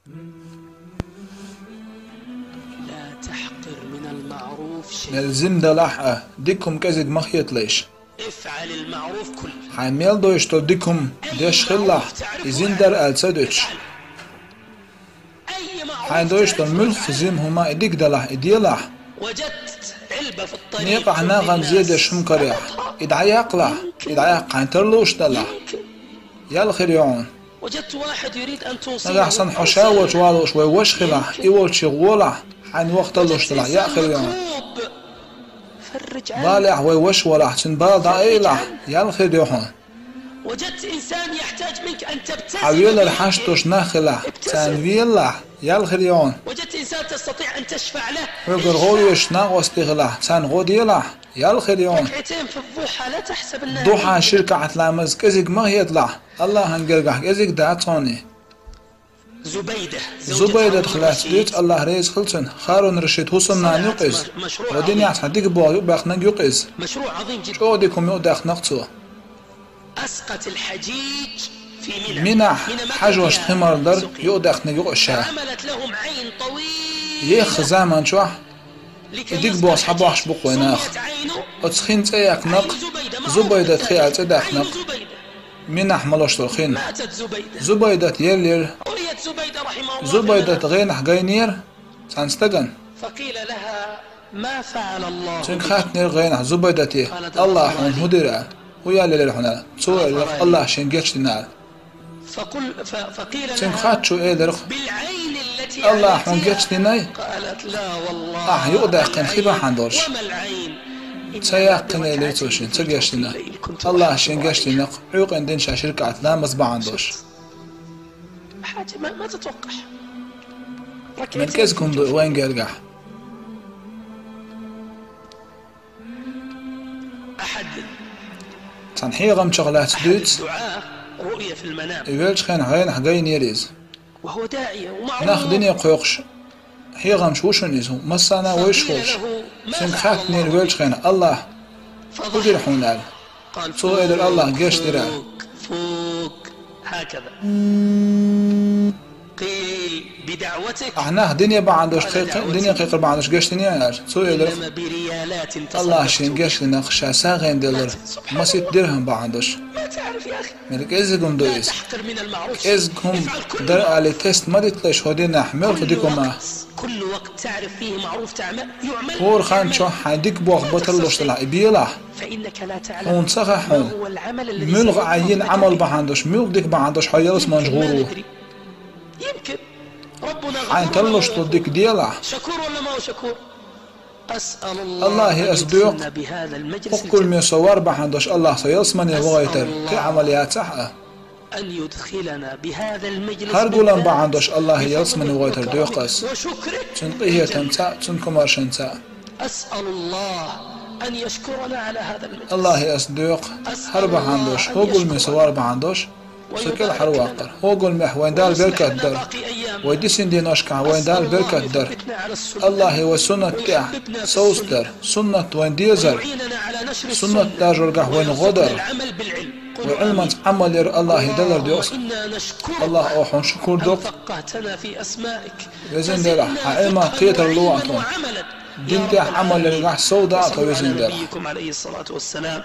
لا تحقر من المعروف شيء. نلزم دلح ديكم كزد مخيط ليش افعل المعروف كله. حاميل دوش تو ديكم ديش خلح إزين در ألسدوش حين دوش تو الملخ زيم هما إديك دلح إديلح وجدت علبة في الطريق نيقع ناغم زيادة شم كريح إدعياق لح إدعياق عين ترلوش دلح يا الخير يعون. وجدت واحد يريد أن توصيه. نجح صن حشاوش والوش ويوش خلح إيول شغولح حين وقت اللوش دلح يا خير يعون. بالح ويوش ولح تنبال دائلح يا الخير يعون. وجدت إنسان يحتاج منك أن تبتسم. حويل الحشتوش ناخلح تنويلح يا الخير يعون. وجدت إنسان تستطيع أن تشفع له. ويقر غوليش ناغوس تغلح تنغوديلح يا الخير يعون. ركعتين في الضحى لا تحسب الناس. ضحى شركة عتلامز كزيك ما يطلع الله هنقرقح كزيك داتوني. زبيدة خلاص بيت الله ريز خلصن خارون رشيد حسنا نقز ودين يعصى ديك بوا باخنا يقز مشروع عظيم جدا. شو ديكم يوداخ نقصو أسقط الحجيج في منح حجوش خمر در يوداخ نيقشا عملت لهم عين طويل يخ زمان شو ديك بوا صحبوحش بقويناخ اتسخين تياك نق زبيدة خيال تداخ نق منح ملوش ترخين ماتت زبيدة يلير أريت زبيدة رحمه الله زبيدة غينح غينير سانستغن فقيل لها ما فعل الله سين خات نير غينح زبيدة الله حون هدير ويا ليل هنا سوى الله شنجتش تنال فقيل سين لها خات شو إيدرخ بالعين التي الله حون جتش تناي قالت لا والله يقدر يقن خيبة حندورش وما العين سيقن اللي توشين تجش تنا الله شنجتش تنق عيق عندن شركة عتلا مصبع عندوش حاجة ما تتوقع مركزكم وين قرقح أحد تنحي غم شغلات دوت الدعاء رؤية في المنام يقولش خين غين حقين يريز وهو داعية ومعروف ناخ دنيا قيقش هي غم شوشن يزو مسانا ويشوش سين خات نير يقولش خين الله قدر حونال قال سو إدر الله جيش درال فوق هكذا قيل بدعوتك احنا دنيا بعندوش خيق دنيا خيق بعندوش جيش دنيا سو إدر إنما بريالات الله شين جيش لنقشا ساغين دلر ما سيت درهم بعندوش ما تعرف يا أخي ملك إزقهم لا دويس تحقر من المعروف إزقهم افعل كل در على تيست ما دتلش هودينا حمل خديكم كل وقت تعرف فيه معروف يعمل هور خان شو حديك بوخ بطلوش طلع بيلا فإنك لا تعلم هون صخح هون هو العمل الذي ملغ سيكون عين لك عمل بعندوش ملغ ديك بعندوش حيالس يمكن ما منجغورو ندري. يمكن ربنا عين غفور تلوش ولا تديك ديلا شكور ولا ما هو شكور أسأل الله الله أن يصدق يدخلنا بهذا المجلس كل ما صور بعندوش الله سيلس من يبغيتر في عمليات صحة أن يدخلنا بهذا المجلس هرقولن بعندوش الله يلس من يبغيتر دوقس وشكرك تنقيه تنسا تنكمر شنسا أسأل الله أن يشكرنا على هذا المجلس الله يصدق هرب عندوش هو قول ما صور بعندوش سكل حرواقر هو قول ما وين دال بركة در ويدسين دي نشكع وين دال بركة در الله والسنة تاع صوص در سنة وين ديزر سنة تاجر وين غدر العمل بالعلم وعلما عمل الله يدلر ديوس إنا نشكرك الله أوحن شكر دوق فقهتنا في أسمائك وزن دلع علما قيتر لوعتون وعملا دين تاع عمل اللي راح سوداء وزن دلع نبيكم عليه الصلاة والسلام